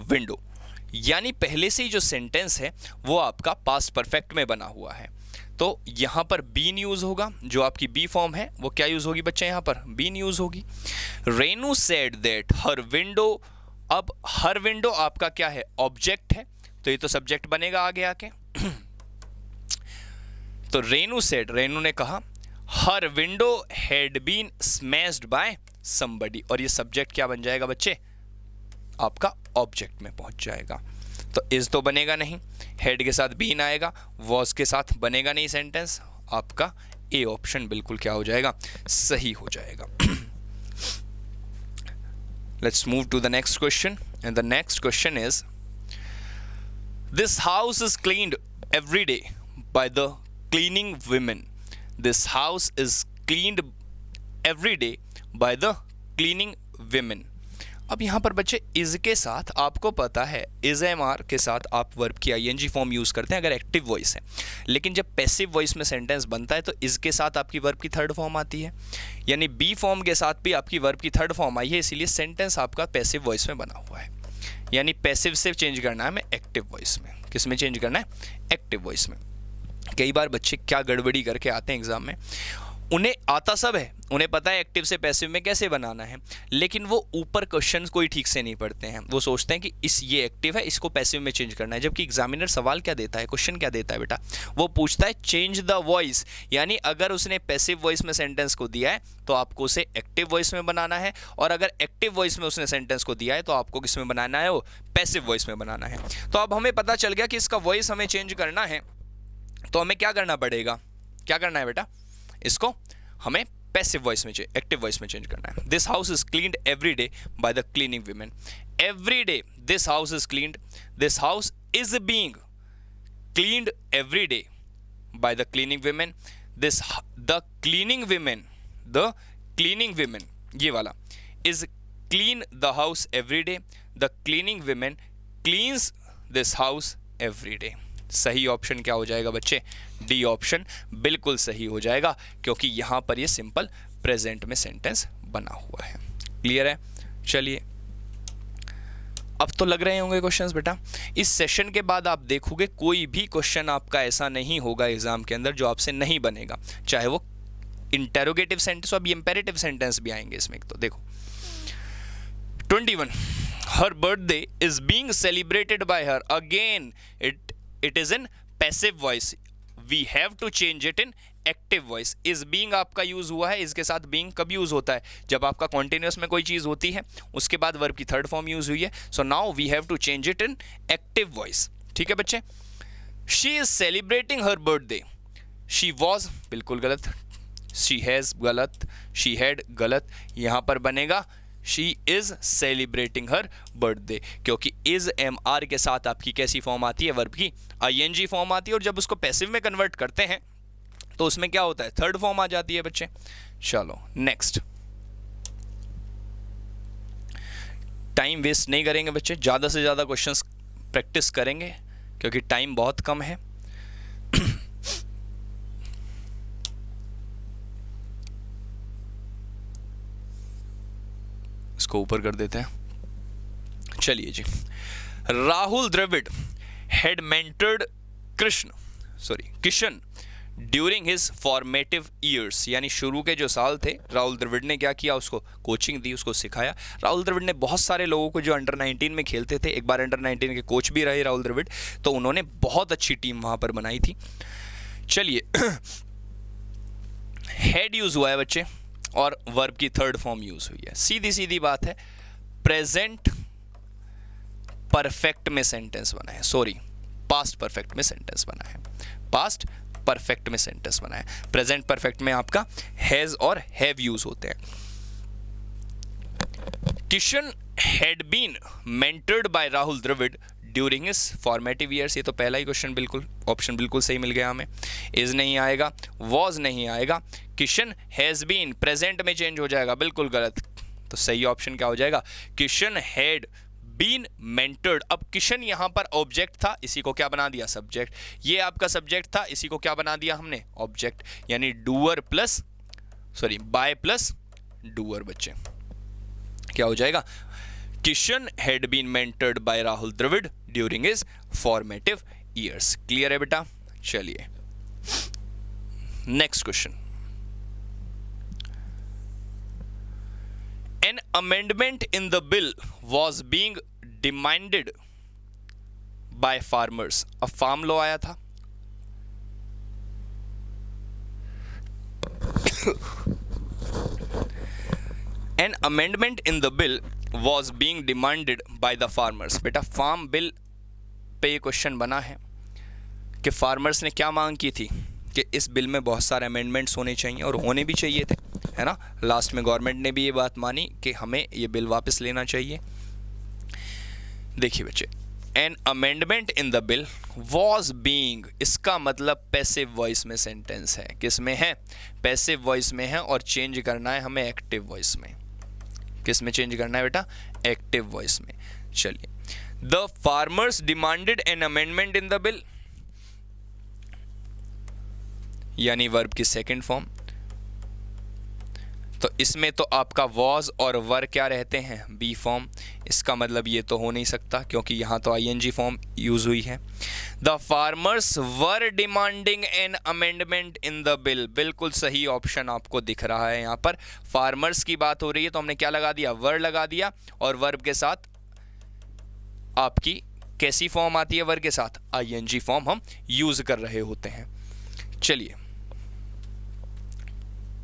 window, यानी पहले से ही जो सेंटेंस है वो आपका पास्ट परफेक्ट में बना हुआ है, तो यहां पर बीन यूज होगा, जो आपकी बी फॉर्म है वो क्या यूज होगी बच्चे, यहां पर बीन यूज होगी। Renu said that her window, अब हर विंडो आपका क्या है, ऑब्जेक्ट है, तो ये तो सब्जेक्ट बनेगा आगे आके। तो रेनू सेड, रेनू ने कहा, her window had been smashed by somebody, और ये सब्जेक्ट क्या बन जाएगा बच्चे, आपका ऑब्जेक्ट में पहुंच जाएगा। तो इज तो बनेगा नहीं, हेड के साथ बीन आएगा, वॉज के साथ बनेगा नहीं सेंटेंस, आपका ए ऑप्शन बिल्कुल क्या हो जाएगा, सही हो जाएगा। Let's move to the next question, and the next question is, this house is cleaned every day by the cleaning women. This house is cleaned every day by the cleaning women. अब यहाँ पर बच्चे इज के साथ आपको पता है, इज एम आर के साथ आप वर्ब की आईएनजी फॉर्म यूज़ करते हैं अगर एक्टिव वॉइस है, लेकिन जब पैसिव वॉइस में सेंटेंस बनता है तो इज के साथ आपकी वर्ब की थर्ड फॉर्म आती है, यानी बी फॉर्म के साथ भी आपकी वर्ब की थर्ड फॉर्म आई है, इसीलिए सेंटेंस आपका पैसिव वॉइस में बना हुआ है। यानी पैसिव से चेंज करना है हमें एक्टिव वॉइस में। किस में चेंज करना है? एक्टिव वॉइस में। कई बार बच्चे क्या गड़बड़ी करके आते हैं एग्जाम में, उन्हें आता सब है, उन्हें पता है एक्टिव से पैसिव में कैसे बनाना है, लेकिन वो ऊपर क्वेश्चन कोई ठीक से नहीं पढ़ते हैं। वो सोचते हैं कि ये एक्टिव है, इसको पैसिव में चेंज करना है, जबकि एग्जामिनर सवाल क्या देता है, क्वेश्चन क्या देता है बेटा, वो पूछता है चेंज द वॉइस, यानी अगर उसने पैसिव वॉइस में सेंटेंस को दिया है तो आपको उसे एक्टिव वॉइस में बनाना है, और अगर एक्टिव वॉइस में उसने सेंटेंस को दिया है तो आपको किस में बनाना है, वो पैसिव वॉइस में बनाना है। तो अब हमें पता चल गया कि इसका वॉइस हमें चेंज करना है, तो हमें क्या करना पड़ेगा, क्या करना है बेटा, इसको हमें पैसिव वॉइस में, एक्टिव वॉइस में चेंज करना है। This house is cleaned every day by the cleaning women. Every day this house is cleaned, this house is being cleaned every day by the cleaning women. The cleaning women ये वाला is clean the house every day, the cleaning women cleans this house every day. सही ऑप्शन क्या हो जाएगा बच्चे, डी ऑप्शन बिल्कुल सही हो जाएगा, क्योंकि यहां पर ये सिंपल प्रेजेंट में सेंटेंस बना हुआ है। क्लियर है? चलिए, अब तो लग रहे होंगे क्वेश्चंस बेटा। इस सेशन के बाद आप देखोगे कोई भी क्वेश्चन आपका ऐसा नहीं होगा एग्जाम के अंदर जो आपसे नहीं बनेगा, चाहे वो इंटेरोगेटिव सेंटेंस हो, अभी इंपेरेटिव सेंटेंस भी आएंगे इसमें। तो देखो 21, her birthday is being celebrated by her, again it is in passive voice, we have to change it in active voice। is being आपका यूज हुआ है, इसके साथ being कब यूज होता है, जब आपका continuous में कोई चीज होती है, उसके बाद वर्ब की थर्ड फॉर्म यूज हुई है। so now we have to change it in active voice। ठीक है बच्चे। she is celebrating her birthday, she was बिल्कुल गलत, she has गलत, she had गलत, यहां पर बनेगा she is celebrating her birthday, क्योंकि इज एम आर के साथ आपकी कैसी फॉर्म आती है, वर्ब की आईएनजी फॉर्म आती है, और जब उसको पैसिव में कन्वर्ट करते हैं तो उसमें क्या होता है, थर्ड फॉर्म आ जाती है बच्चे। चलो नेक्स्ट, टाइम वेस्ट नहीं करेंगे बच्चे, ज़्यादा से ज़्यादा क्वेश्चंस प्रैक्टिस करेंगे क्योंकि टाइम बहुत कम है। इसको ऊपर कर देते हैं। चलिए जी, Rahul Dravid had mentored Kishan during his formative years, यानी शुरू के जो साल थे राहुल द्रविड़ ने क्या किया, उसको कोचिंग दी, उसको सिखाया। राहुल द्रविड़ ने बहुत सारे लोगों को जो अंडर 19 में खेलते थे, एक बार अंडर 19 के कोच भी रहे राहुल द्रविड़, तो उन्होंने बहुत अच्छी टीम वहां पर बनाई थी। चलिए हेड यूज हुआ है बच्चे और वर्ब की थर्ड फॉर्म यूज हुई है। सीधी सीधी बात है, प्रेजेंट परफेक्ट में सेंटेंस बना है, सॉरी पास्ट परफेक्ट में सेंटेंस बना है, पास्ट परफेक्ट में सेंटेंस बना है। प्रेजेंट परफेक्ट में आपका हैज और हैव यूज होते हैं। Kishan had been mentored by Rahul Dravid during his formative years, ये तो पहला ही क्वेश्चन बिल्कुल, ऑप्शन बिल्कुल सही मिल गया हमें। इज नहीं आएगा, वॉज नहीं आएगा, किशन हैज बीन प्रेजेंट में चेंज हो जाएगा, बिल्कुल गलत। तो सही ऑप्शन क्या हो जाएगा, किशन हैड बीन मेंटर्ड। अब किशन यहां पर ऑब्जेक्ट था, इसी को क्या बना दिया, सब्जेक्ट। ये आपका सब्जेक्ट था, इसी को क्या बना दिया हमने, ऑब्जेक्ट, यानी doer plus by plus doer बच्चे, क्या हो जाएगा, Kishan had been mentored by Rahul Dravid during his formative years. Clear है बेटा। चलिए next question, An amendment in the bill was being demanded by farmers. अब फार्म लॉ आया था, An amendment in the bill was being demanded by the farmers. बेटा फार्म बिल पे ये क्वेश्चन बना है कि फार्मर्स ने क्या मांग की थी कि इस बिल में बहुत सारे अमेंडमेंट्स होने चाहिए, और होने भी चाहिए थे, है ना। लास्ट में गवर्नमेंट ने भी ये बात मानी कि हमें ये बिल वापस लेना चाहिए। देखिए बच्चे, an amendment in the bill was being, इसका मतलब पैसिव वॉइस में सेंटेंस है। किस में है, पैसिव वॉइस में है, और चेंज करना है हमें एक्टिव वॉइस में। किस में चेंज करना है बेटा, एक्टिव वॉइस में। चलिए, the farmers demanded an amendment in the bill, यानी वर्ब की सेकंड फॉर्म। तो इसमें तो आपका वॉज और वर क्या रहते हैं, बी फॉर्म। इसका मतलब ये तो हो नहीं सकता क्योंकि यहाँ तो आईएनजी फॉर्म यूज हुई है। The farmers were demanding an amendment in the bill, बिल्कुल सही ऑप्शन आपको दिख रहा है। यहाँ पर फार्मर्स की बात हो रही है तो हमने क्या लगा दिया, वर लगा दिया, और वर्ब के साथ आपकी कैसी फॉर्म आती है, वर्ब के साथ आईएनजी फॉर्म हम यूज कर रहे होते हैं। चलिए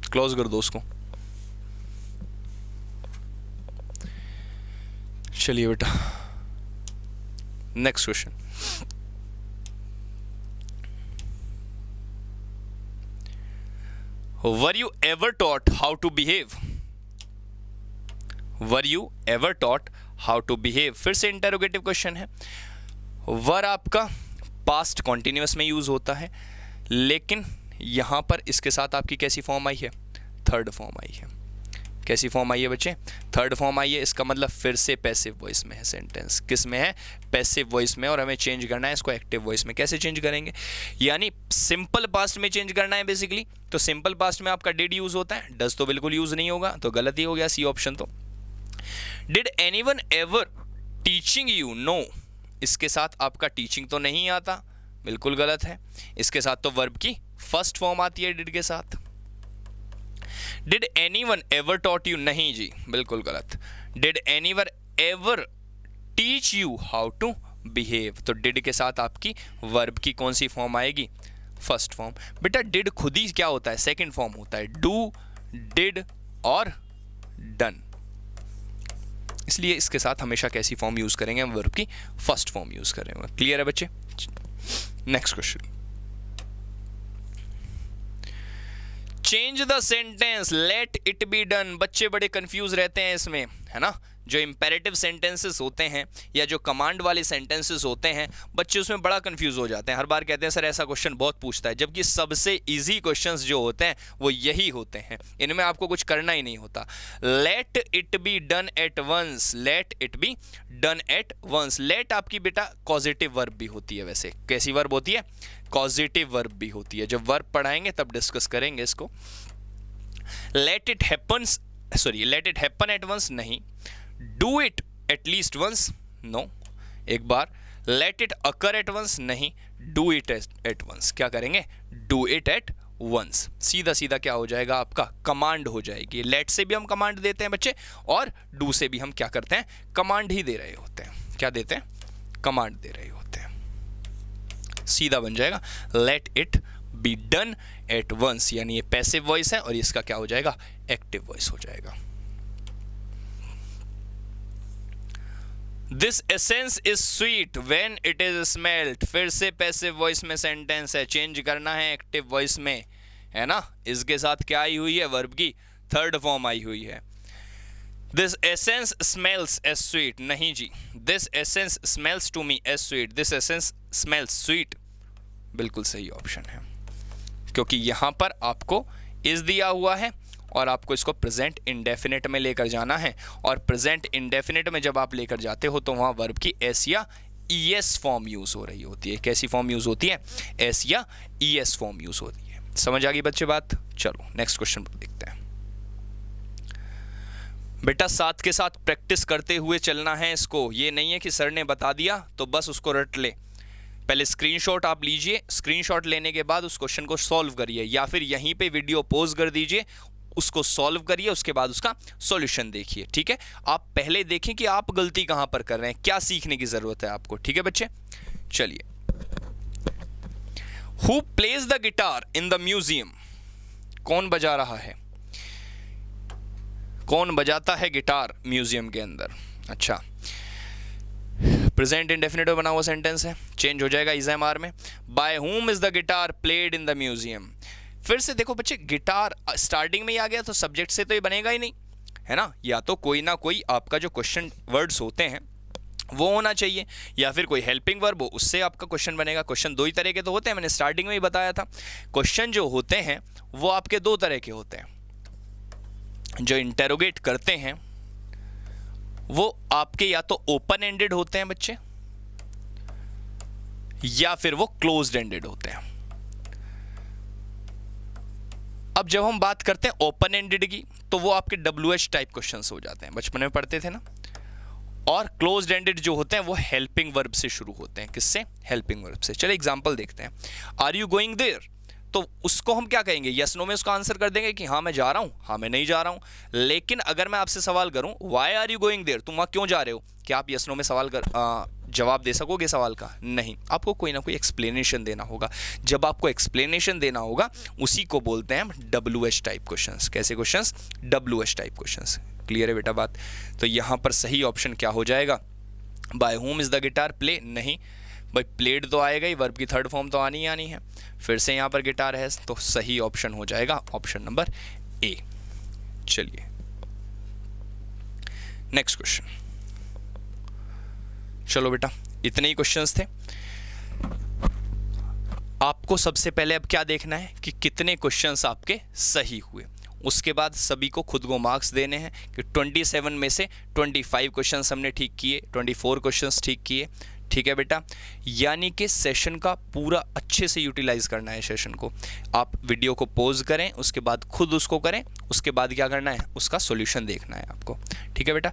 क्लोज कर दो उसको। चलिए बेटा next question, were you ever taught how to behave, were you ever taught how to behave, फिर से इंटरोगेटिव क्वेश्चन है। वर आपका पास्ट कॉन्टिन्यूअस में यूज होता है, लेकिन यहां पर इसके साथ आपकी कैसी फॉर्म आई है, थर्ड फॉर्म आई है। कैसी फॉर्म आई है बच्चे, थर्ड फॉर्म आई है। इसका मतलब फिर से पैसिव वॉइस में है सेंटेंस। किस में है, पैसिव वॉइस में, और हमें चेंज करना है इसको एक्टिव वॉइस में। कैसे चेंज करेंगे, यानी सिंपल पास्ट में चेंज करना है बेसिकली। तो सिंपल पास्ट में आपका डिड यूज होता है, डज तो बिल्कुल यूज नहीं होगा, तो गलत ही हो गया सी ऑप्शन। तो did anyone ever teaching you, no, इसके साथ आपका टीचिंग तो नहीं आता, बिल्कुल गलत है। इसके साथ तो वर्ब की फर्स्ट फॉर्म आती है डिड के साथ। Did anyone ever taught you, नहीं जी, बिल्कुल गलत। Did anyone ever teach you how to behave, तो डिड के साथ आपकी वर्ब की कौन सी फॉर्म आएगी, फर्स्ट फॉर्म। बेटा डिड खुद ही क्या होता है, सेकंड फॉर्म होता है। डू, डिड और डन, इसलिए इसके साथ हमेशा कैसी फॉर्म यूज करेंगे, हम वर्ब की फर्स्ट फॉर्म यूज करेंगे। क्लियर है बच्चे। Next question, change the sentence late it be done. बच्चे बड़े कंफ्यूज रहते हैं इसमें, है ना। जो इम्पेरेटिव सेंटेंसेस होते हैं या जो कमांड वाले सेंटेंसेस होते हैं, बच्चे उसमें बड़ा कंफ्यूज हो जाते हैं। हर बार कहते हैं सर ऐसा क्वेश्चन बहुत पूछता है, जबकि सबसे इजी क्वेश्चंस जो होते हैं वो यही होते हैं, इनमें आपको कुछ करना ही नहीं होता। Let it be done at once, let it be done at once. Let आपकी बेटा कॉजेटिव वर्ब भी होती है। वैसे कैसी वर्ब होती है? कॉजेटिव वर्ब भी होती है। जब वर्ब पढ़ाएंगे तब डिस्कस करेंगे इसको। Let it happens, sorry, let it happen at once नहीं। Do it at least once, no. एक बार let it occur at once नहीं, डू इट एट वंस। क्या करेंगे? Do it at once. सीधा सीधा क्या हो जाएगा आपका? कमांड हो जाएगी। लेट से भी हम कमांड देते हैं बच्चे, और डू से भी हम क्या करते हैं? कमांड ही दे रहे होते हैं। क्या देते हैं? कमांड दे रहे होते हैं। सीधा बन जाएगा let it be done at once, यानी ये पैसिव वॉइस है और इसका क्या हो जाएगा? एक्टिव वॉइस हो जाएगा। This essence is sweet when it is smelled, फिर से पैसिव वॉइस में सेंटेंस है, चेंज करना है एक्टिव वॉइस में, है ना। इसके साथ क्या आई हुई है? वर्ब की थर्ड फॉर्म आई हुई है। This essence smells as sweet, नहीं जी, this essence smells to me as sweet, this essence smells sweet बिल्कुल सही ऑप्शन है, क्योंकि यहां पर आपको इज दिया हुआ है और आपको इसको प्रेजेंट इंडेफिनिट में लेकर जाना है, और प्रेजेंट इंडेफिनिट में जब आप लेकर जाते हो तो वहां वर्ब की एस या ईएस फॉर्म यूज हो रही होती है। कैसी फॉर्म यूज होती है? एस या ईएस फॉर्म यूज होती है। समझ आ गई बच्चे बात? चलो नेक्स्ट क्वेश्चन पर देखते हैं। बेटा साथ के साथ प्रैक्टिस करते हुए चलना है इसको, ये नहीं है कि सर ने बता दिया तो बस उसको रट ले। पहले स्क्रीनशॉट आप लीजिए, स्क्रीनशॉट लेने के बाद उस क्वेश्चन को सॉल्व करिए, या फिर यहीं पे वीडियो पॉज कर दीजिए, उसको सॉल्व करिए, उसके बाद उसका सॉल्यूशन देखिए। ठीक है, आप पहले देखें कि आप गलती कहां पर कर रहे हैं, क्या सीखने की जरूरत है आपको। ठीक है बच्चे, चलिए। Who plays the guitar in the museum, कौन बजा रहा है? कौन बजाता है गिटार म्यूजियम के अंदर? अच्छा, प्रेजेंट इंडेफिनिट बना हुआ सेंटेंस है, चेंज हो जाएगा इज़-एम-आर में। By whom is the guitar played in the museum. फिर से देखो बच्चे, गिटार स्टार्टिंग में ही आ गया तो सब्जेक्ट से तो ये बनेगा ही नहीं, है ना। या तो कोई ना कोई आपका जो क्वेश्चन वर्ड्स होते हैं वो होना चाहिए, या फिर कोई हेल्पिंग वर्ब हो, उससे आपका क्वेश्चन बनेगा। क्वेश्चन दो ही तरह के तो होते हैं, मैंने स्टार्टिंग में ही बताया था। क्वेश्चन जो होते हैं वो आपके दो तरह के होते हैं। जो इंटेरोगेट करते हैं वो आपके या तो ओपन एंडेड होते हैं बच्चे, या फिर वो क्लोज्ड एंडेड होते हैं। अब जब हम बात करते हैं ओपन एंडेड की, तो वो आपके WH टाइप क्वेश्चंस हो जाते हैं, बचपन में पढ़ते थे ना। और क्लोज्ड एंडेड जो होते हैं वो हेल्पिंग वर्ब से शुरू होते हैं। किससे? हेल्पिंग वर्ब से। चलिए एग्जांपल देखते हैं। आर यू गोइंग देयर, तो उसको हम क्या कहेंगे? यस नो में उसका आंसर कर देंगे कि हाँ मैं जा रहा हूँ, हाँ मैं नहीं जा रहा हूँ। लेकिन अगर मैं आपसे सवाल करूँ why are you going there, तुम वहाँ क्यों जा रहे हो, क्या आप यस नो में जवाब दे सकोगे सवाल का? नहीं, आपको कोई ना कोई एक्सप्लेनेशन देना होगा। जब आपको एक्सप्लेनेशन देना होगा उसी को बोलते हैं हम WH टाइप क्वेश्चंस। कैसे questions? WH type questions. Clear है बेटा बात? तो यहाँ पर सही ऑप्शन क्या हो जाएगा? By home is the guitar play, नहीं भाई, प्लेड तो आएगा ही, वर्ब की थर्ड फॉर्म तो आनी ही आनी है। फिर से यहाँ पर गिटार है, तो सही ऑप्शन हो जाएगा ऑप्शन नंबर ए। चलिए नेक्स्ट क्वेश्चन। चलो बेटा, इतने ही क्वेश्चंस थे। आपको सबसे पहले अब क्या देखना है कि कितने क्वेश्चंस आपके सही हुए। उसके बाद सभी को खुद को मार्क्स देने हैं कि 27 में से 25 क्वेश्चंस हमने ठीक किए, 24 क्वेश्चंस ठीक किए। ठीक है बेटा, यानी कि सेशन का पूरा अच्छे से यूटिलाइज करना है सेशन को। आप वीडियो को पॉज करें, उसके बाद खुद उसको करें, उसके बाद क्या करना है, उसका सॉल्यूशन देखना है आपको। ठीक है बेटा,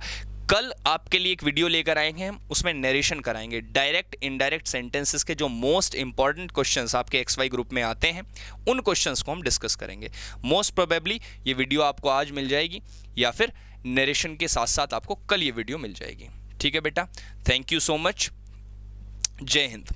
कल आपके लिए एक वीडियो लेकर आएंगे हम, उसमें नरेशन कराएंगे डायरेक्ट इनडायरेक्ट सेंटेंसेस के जो मोस्ट इंपॉर्टेंट क्वेश्चंस आपके XY ग्रुप में आते हैं, उन क्वेश्चंस को हम डिस्कस करेंगे। मोस्ट प्रोबेबली ये वीडियो आपको आज मिल जाएगी, या फिर नरेशन के साथ साथ आपको कल ये वीडियो मिल जाएगी। ठीक है बेटा, थैंक यू सो मच, जय हिंद।